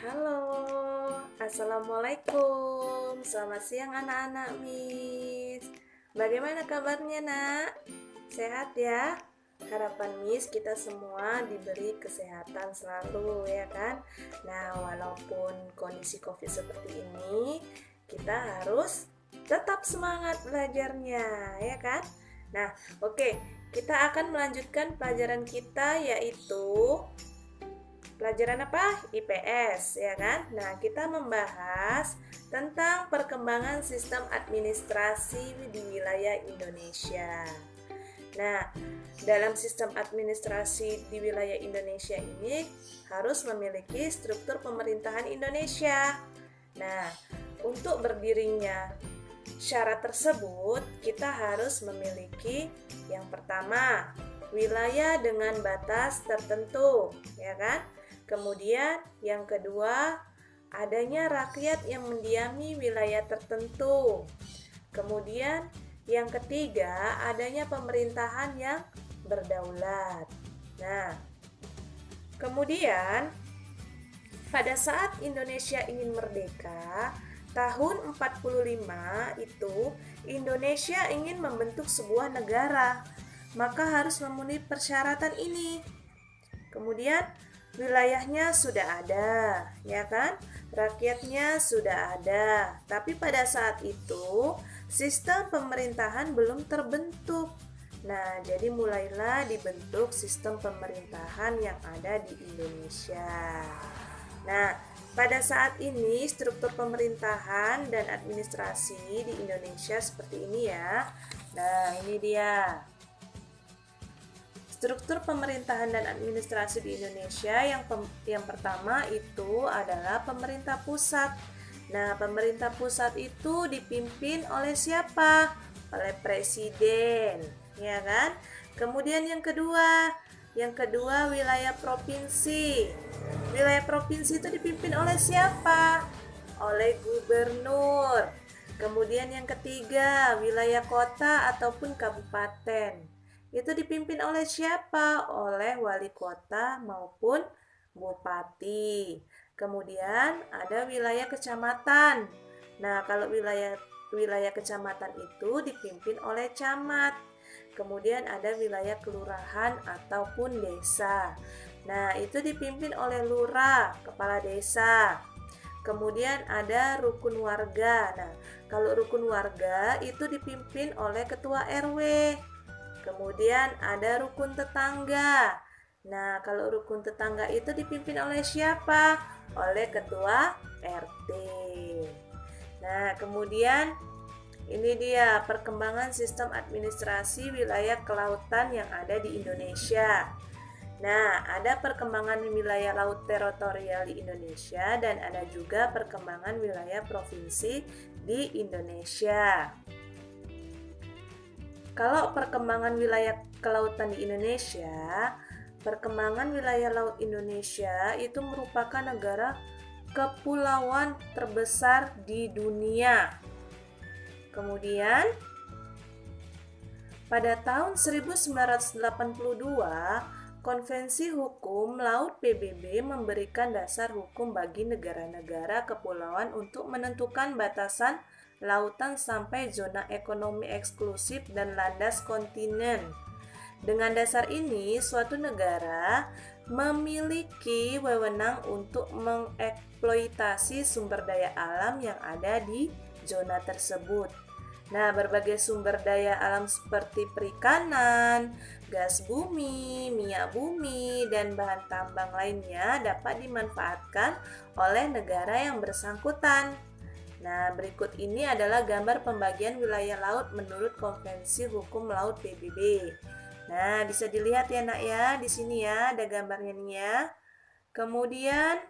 Halo, Assalamualaikum. Selamat siang anak-anak Miss. Bagaimana kabarnya nak? Sehat ya? Harapan Miss kita semua diberi kesehatan selalu ya kan? Nah, walaupun kondisi COVID seperti ini, kita harus tetap semangat belajarnya ya kan? Nah, oke, kita akan melanjutkan pelajaran kita yaitu pelajaran apa? IPS, ya kan? Nah, kita membahas tentang perkembangan sistem administrasi di wilayah Indonesia. Nah, dalam sistem administrasi di wilayah Indonesia ini harus memiliki struktur pemerintahan Indonesia. Nah, untuk berdirinya syarat tersebut, kita harus memiliki yang pertama, wilayah dengan batas tertentu, ya kan? Kemudian yang kedua, adanya rakyat yang mendiami wilayah tertentu. Kemudian yang ketiga, adanya pemerintahan yang berdaulat. Nah, kemudian pada saat Indonesia ingin merdeka, tahun 45 itu Indonesia ingin membentuk sebuah negara, maka harus memenuhi persyaratan ini. Kemudian wilayahnya sudah ada, ya kan? Rakyatnya sudah ada. Tapi pada saat itu sistem pemerintahan belum terbentuk. Nah, jadi mulailah dibentuk sistem pemerintahan yang ada di Indonesia. Nah, pada saat ini struktur pemerintahan dan administrasi di Indonesia seperti ini ya. Nah, ini dia. Struktur pemerintahan dan administrasi di Indonesia yang pertama itu adalah pemerintah pusat. Nah, pemerintah pusat itu dipimpin oleh siapa? Oleh presiden, ya kan? Kemudian yang kedua wilayah provinsi. Wilayah provinsi itu dipimpin oleh siapa? Oleh gubernur. Kemudian yang ketiga, wilayah kota ataupun kabupaten. Itu dipimpin oleh siapa? Oleh wali kota maupun bupati. Kemudian ada wilayah kecamatan. Nah, kalau wilayah kecamatan itu dipimpin oleh camat. Kemudian ada wilayah kelurahan ataupun desa. Nah, itu dipimpin oleh lurah, kepala desa. Kemudian ada rukun warga. Nah, kalau rukun warga itu dipimpin oleh ketua RW. Kemudian ada rukun tetangga. Nah, kalau rukun tetangga itu dipimpin oleh siapa? Oleh ketua RT. Nah, kemudian ini dia perkembangan sistem administrasi wilayah kelautan yang ada di Indonesia. Nah, ada perkembangan wilayah laut teritorial di Indonesia dan ada juga perkembangan wilayah provinsi di Indonesia. Kalau perkembangan wilayah kelautan di Indonesia, perkembangan wilayah laut Indonesia itu merupakan negara kepulauan terbesar di dunia. Kemudian, pada tahun 1982, Konvensi Hukum Laut PBB memberikan dasar hukum bagi negara-negara kepulauan untuk menentukan batasan lautan sampai zona ekonomi eksklusif dan landas kontinen. Dengan dasar ini, suatu negara memiliki wewenang untuk mengeksploitasi sumber daya alam yang ada di zona tersebut. Nah, berbagai sumber daya alam seperti perikanan, gas bumi, minyak bumi, dan bahan tambang lainnya dapat dimanfaatkan oleh negara yang bersangkutan. Nah, berikut ini adalah gambar pembagian wilayah laut menurut Konvensi Hukum Laut PBB. Nah, bisa dilihat ya nak ya, di sini ya ada gambarnya nih ya. Kemudian,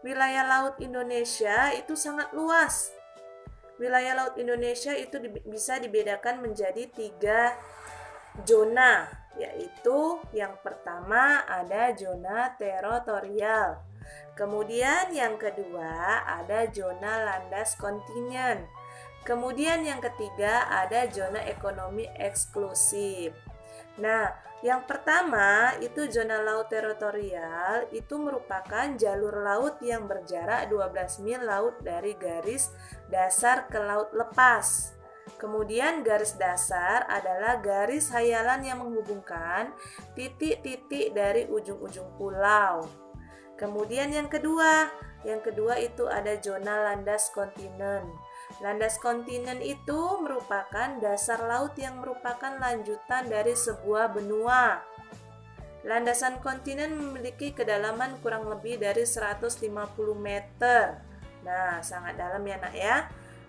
wilayah laut Indonesia itu sangat luas. Wilayah laut Indonesia itu bisa dibedakan menjadi 3 zona, yaitu yang pertama ada zona teritorial. Kemudian yang kedua ada zona landas kontinen. Kemudian yang ketiga ada zona ekonomi eksklusif. Nah, yang pertama itu zona laut teritorial itu merupakan jalur laut yang berjarak 12 mil laut dari garis dasar ke laut lepas. Kemudian garis dasar adalah garis hayalan yang menghubungkan titik-titik dari ujung-ujung pulau. Kemudian yang kedua itu ada zona landas kontinen. Landas kontinen itu merupakan dasar laut yang merupakan lanjutan dari sebuah benua. Landasan kontinen memiliki kedalaman kurang lebih dari 150 meter. Nah, sangat dalam ya nak ya.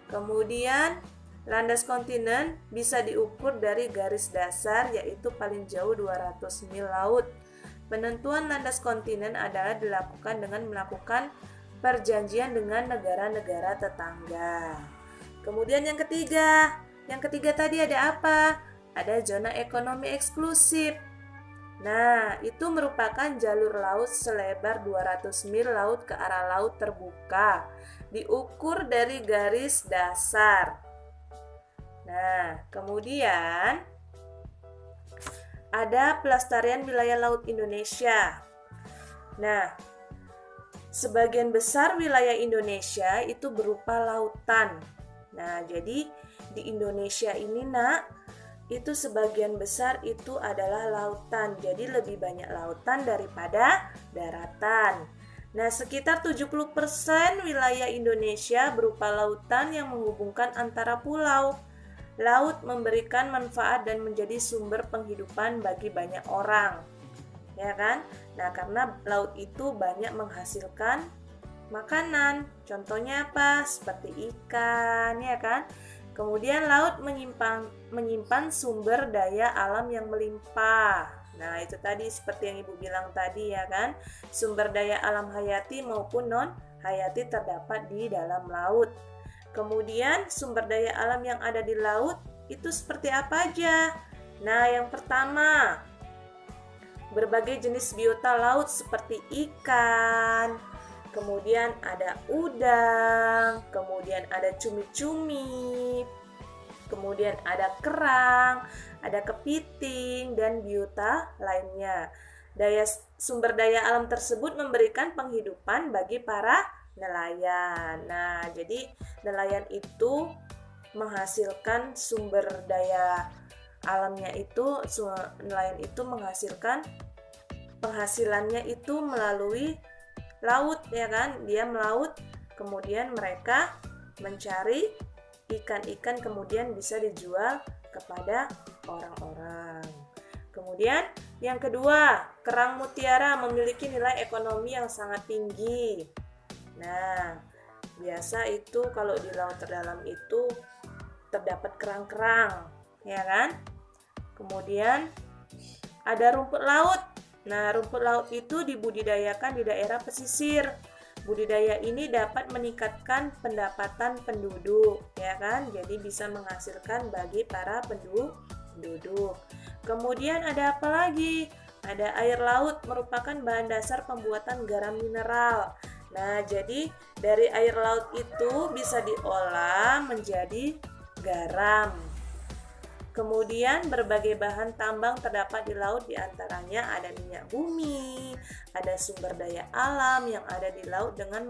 Kemudian landas kontinen bisa diukur dari garis dasar yaitu paling jauh 200 mil laut. Penentuan landas kontinen adalah dilakukan dengan melakukan perjanjian dengan negara-negara tetangga. Kemudian yang ketiga tadi ada apa? Ada zona ekonomi eksklusif. Nah, itu merupakan jalur laut selebar 200 mil laut ke arah laut terbuka, diukur dari garis dasar. Nah, kemudian ada pelestarian wilayah laut Indonesia. Nah, sebagian besar wilayah Indonesia itu berupa lautan. Nah, jadi di Indonesia ini nak, itu sebagian besar itu adalah lautan. Jadi lebih banyak lautan daripada daratan. Nah, sekitar 70% wilayah Indonesia berupa lautan yang menghubungkan antara pulau. Laut memberikan manfaat dan menjadi sumber penghidupan bagi banyak orang. Ya kan? Nah, karena laut itu banyak menghasilkan makanan, contohnya apa? Seperti ikan, ya kan? Kemudian laut menyimpan sumber daya alam yang melimpah. Nah, itu tadi seperti yang Ibu bilang tadi ya kan? Sumber daya alam hayati maupun non hayati terdapat di dalam laut. Kemudian sumber daya alam yang ada di laut itu seperti apa aja? Nah, yang pertama, berbagai jenis biota laut seperti ikan, kemudian ada udang, kemudian ada cumi-cumi, kemudian ada kerang, ada kepiting, dan biota lainnya. Sumber daya alam tersebut memberikan penghidupan bagi para nelayan. Nah, jadi nelayan itu menghasilkan sumber daya alamnya itu, nelayan itu menghasilkan penghasilannya itu melalui laut ya kan, dia melaut, kemudian mereka mencari ikan-ikan kemudian bisa dijual kepada orang-orang. Kemudian yang kedua, kerang mutiara memiliki nilai ekonomi yang sangat tinggi. Nah, biasa itu kalau di laut terdalam itu terdapat kerang-kerang, ya kan? Kemudian ada rumput laut. Nah, rumput laut itu dibudidayakan di daerah pesisir. Budidaya ini dapat meningkatkan pendapatan penduduk, ya kan? Jadi bisa menghasilkan bagi para penduduk. Kemudian ada apa lagi? Ada air laut merupakan bahan dasar pembuatan garam mineral. Nah, jadi dari air laut itu bisa diolah menjadi garam. Kemudian berbagai bahan tambang terdapat di laut, diantaranya ada minyak bumi, ada sumber daya alam yang ada di laut dengan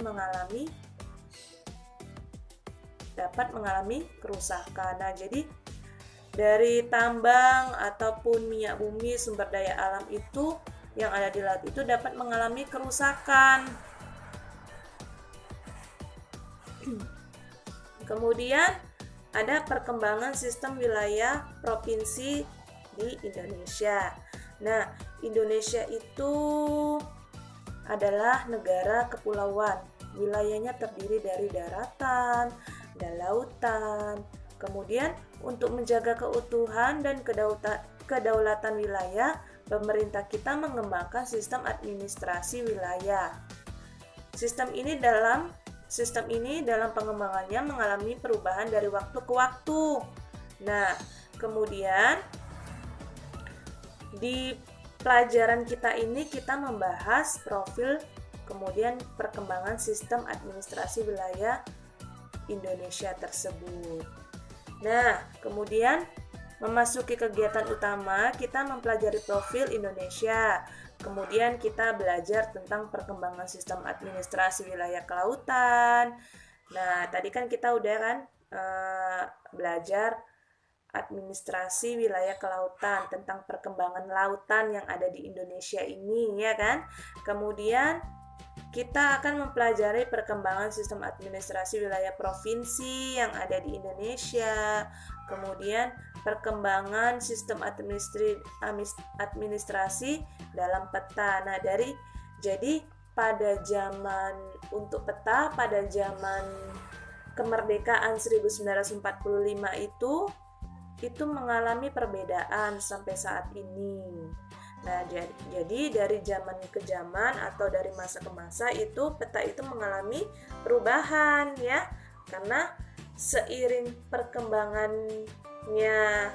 dapat mengalami kerusakan. Nah, jadi dari tambang ataupun minyak bumi, sumber daya alam itu yang ada di laut itu dapat mengalami kerusakan. Kemudian ada perkembangan sistem wilayah provinsi di Indonesia. Nah, Indonesia itu adalah negara kepulauan. Wilayahnya terdiri dari daratan dan lautan. Kemudian, untuk menjaga keutuhan dan kedaulatan wilayah, pemerintah kita mengembangkan sistem administrasi wilayah. Sistem ini dalam pengembangannya mengalami perubahan dari waktu ke waktu. Nah, kemudian di pelajaran kita ini kita membahas profil kemudian perkembangan sistem administrasi wilayah Indonesia tersebut. Nah, kemudian memasuki kegiatan utama, kita mempelajari profil Indonesia. Kemudian kita belajar tentang perkembangan sistem administrasi wilayah kelautan. Nah, tadi kan kita udah kan belajar administrasi wilayah kelautan tentang perkembangan lautan yang ada di Indonesia ini, ya kan? Kemudian kita akan mempelajari perkembangan sistem administrasi wilayah provinsi yang ada di Indonesia, kemudian perkembangan sistem administrasi dalam peta. Nah, jadi pada zaman untuk peta pada zaman kemerdekaan 1945 itu mengalami perbedaan sampai saat ini. Nah, jadi dari zaman ke zaman atau dari masa ke masa itu peta itu mengalami perubahan ya. Karena seiring perkembangannya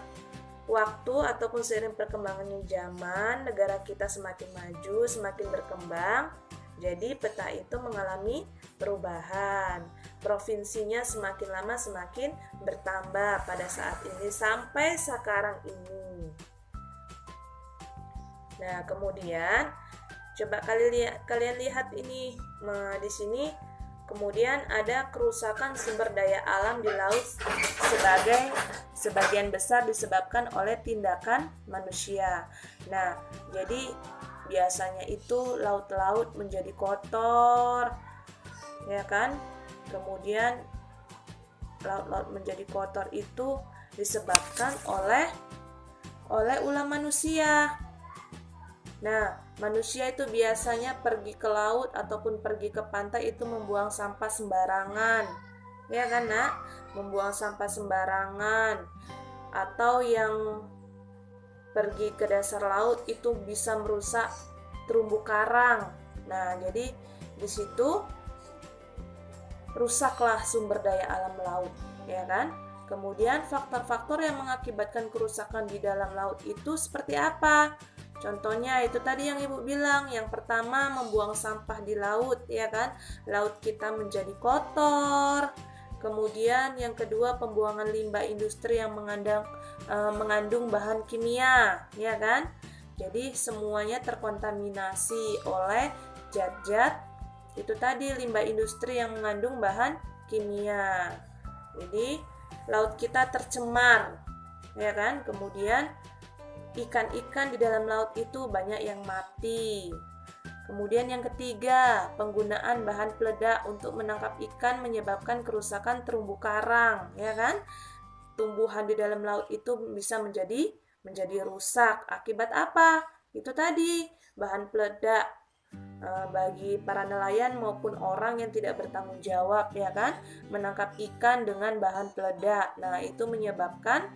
waktu ataupun seiring perkembangannya zaman, negara kita semakin maju, semakin berkembang. Jadi peta itu mengalami perubahan. Provinsinya semakin lama semakin bertambah pada saat ini sampai sekarang ini. Nah, kemudian coba kalian lihat ini di sini. Kemudian ada kerusakan sumber daya alam di laut sebagian besar disebabkan oleh tindakan manusia. Nah, jadi biasanya itu laut-laut menjadi kotor, ya kan? Kemudian laut-laut menjadi kotor itu disebabkan oleh ulah manusia. Nah, manusia itu biasanya pergi ke laut ataupun pergi ke pantai itu membuang sampah sembarangan. Ya kan, Nak? Membuang sampah sembarangan. Atau yang pergi ke dasar laut itu bisa merusak terumbu karang. Nah, jadi di situ rusaklah sumber daya alam laut, ya kan? Kemudian faktor-faktor yang mengakibatkan kerusakan di dalam laut itu seperti apa? Contohnya itu tadi yang Ibu bilang, yang pertama membuang sampah di laut, ya kan? Laut kita menjadi kotor. Kemudian yang kedua pembuangan limbah industri yang mengandung bahan kimia, ya kan? Jadi semuanya terkontaminasi oleh zat-zat itu tadi limbah industri yang mengandung bahan kimia. Jadi laut kita tercemar, ya kan? Kemudian ikan-ikan di dalam laut itu banyak yang mati. Kemudian yang ketiga, penggunaan bahan peledak untuk menangkap ikan menyebabkan kerusakan terumbu karang, ya kan? Tumbuhan di dalam laut itu bisa menjadi rusak. Akibat apa? Itu tadi, bahan peledak bagi para nelayan maupun orang yang tidak bertanggung jawab, ya kan? Menangkap ikan dengan bahan peledak. Nah, itu menyebabkan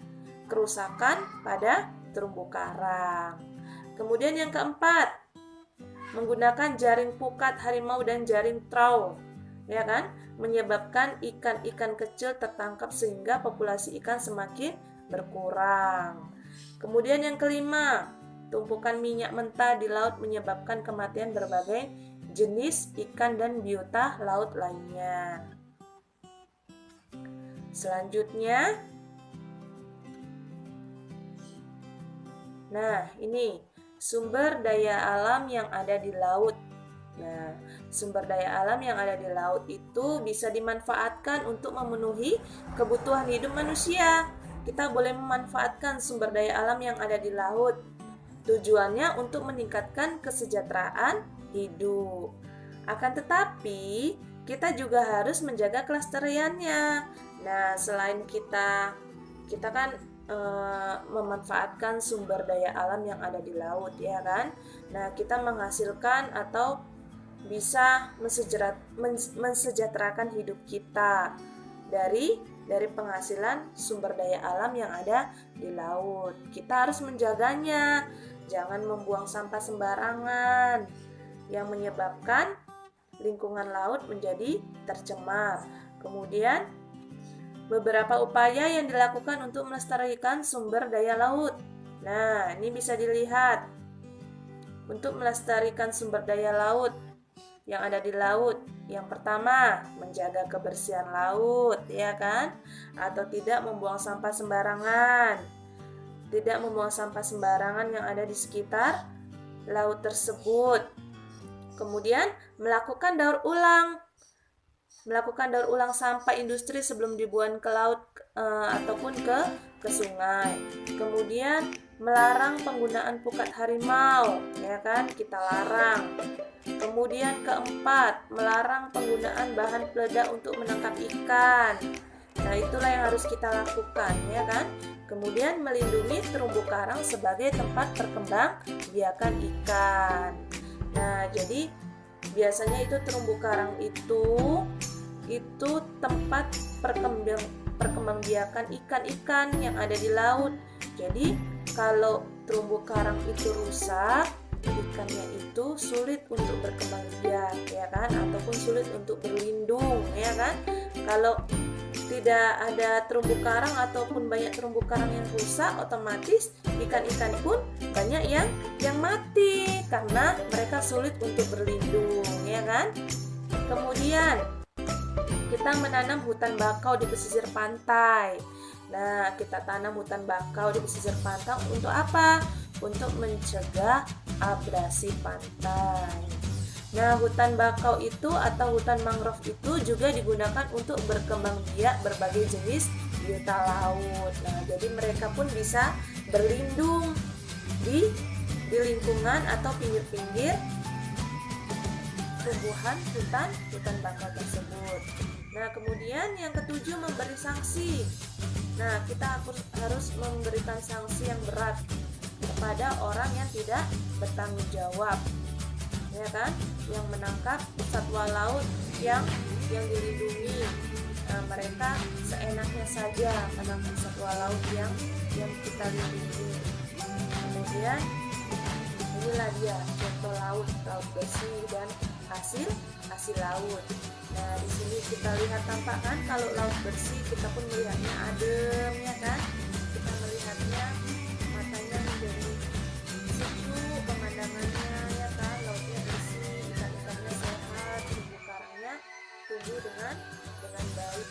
kerusakan pada terumbu karang. Kemudian yang keempat, menggunakan jaring pukat harimau dan jaring trawl, ya kan, menyebabkan ikan-ikan kecil tertangkap sehingga populasi ikan semakin berkurang. Kemudian yang kelima, tumpukan minyak mentah di laut menyebabkan kematian berbagai jenis ikan dan biota laut lainnya. Selanjutnya, nah, ini sumber daya alam yang ada di laut. Nah, sumber daya alam yang ada di laut itu bisa dimanfaatkan untuk memenuhi kebutuhan hidup manusia. Kita boleh memanfaatkan sumber daya alam yang ada di laut. Tujuannya untuk meningkatkan kesejahteraan hidup. Akan tetapi, kita juga harus menjaga kelestariannya. Nah, selain kita kan memanfaatkan sumber daya alam yang ada di laut, ya kan? Nah, kita menghasilkan atau bisa mensejahterakan hidup kita dari penghasilan sumber daya alam yang ada di laut. Kita harus menjaganya, jangan membuang sampah sembarangan yang menyebabkan lingkungan laut menjadi tercemar. Kemudian beberapa upaya yang dilakukan untuk melestarikan sumber daya laut. Nah, ini bisa dilihat. Untuk melestarikan sumber daya laut yang ada di laut, yang pertama, menjaga kebersihan laut, ya kan? Atau tidak membuang sampah sembarangan. tidak membuang sampah sembarangan yang ada di sekitar laut tersebut. Kemudian melakukan daur ulang. Melakukan daur ulang sampah industri sebelum dibuang ke laut ataupun ke sungai. Kemudian melarang penggunaan pukat harimau, ya kan? Kita larang. Kemudian keempat, melarang penggunaan bahan peledak untuk menangkap ikan. Nah, itulah yang harus kita lakukan, ya kan? Kemudian melindungi terumbu karang sebagai tempat perkembangbiakan ikan. Nah, jadi biasanya itu terumbu karang itu tempat perkembangbiakan ikan-ikan yang ada di laut. Jadi kalau terumbu karang itu rusak, ikannya itu sulit untuk berkembang biak, ya kan, ataupun sulit untuk berlindung, ya kan. Kalau tidak ada terumbu karang ataupun banyak terumbu karang yang rusak, otomatis ikan-ikan pun banyak yang mati karena mereka sulit untuk berlindung, ya kan. Kemudian kita menanam hutan bakau di pesisir pantai. Nah, kita tanam hutan bakau di pesisir pantai untuk apa? Untuk mencegah abrasi pantai. Nah, hutan bakau itu atau hutan mangrove itu juga digunakan untuk berkembang biak berbagai jenis biota laut. Nah, jadi mereka pun bisa berlindung di lingkungan atau pinggir-pinggir tumbuhan hutan bakau tersebut. Nah, kemudian yang ketujuh, memberi sanksi. Nah, kita harus memberikan sanksi yang berat kepada orang yang tidak bertanggung jawab, ya kan, yang menangkap satwa laut yang dilindungi. Nah, mereka seenaknya saja menangkap satwa laut yang kita lindungi. Kemudian inilah dia contoh laut bersih dan hasil laut. Nah, di sini kita lihat tampak kan, kalau laut bersih kita pun melihatnya adem, ya kan. Kita melihatnya matanya menjadi sejuk, pemandangannya, ya kan, lautnya bersih, ikan-ikannya sehat, terumbu karangnya tumbuh dengan baik.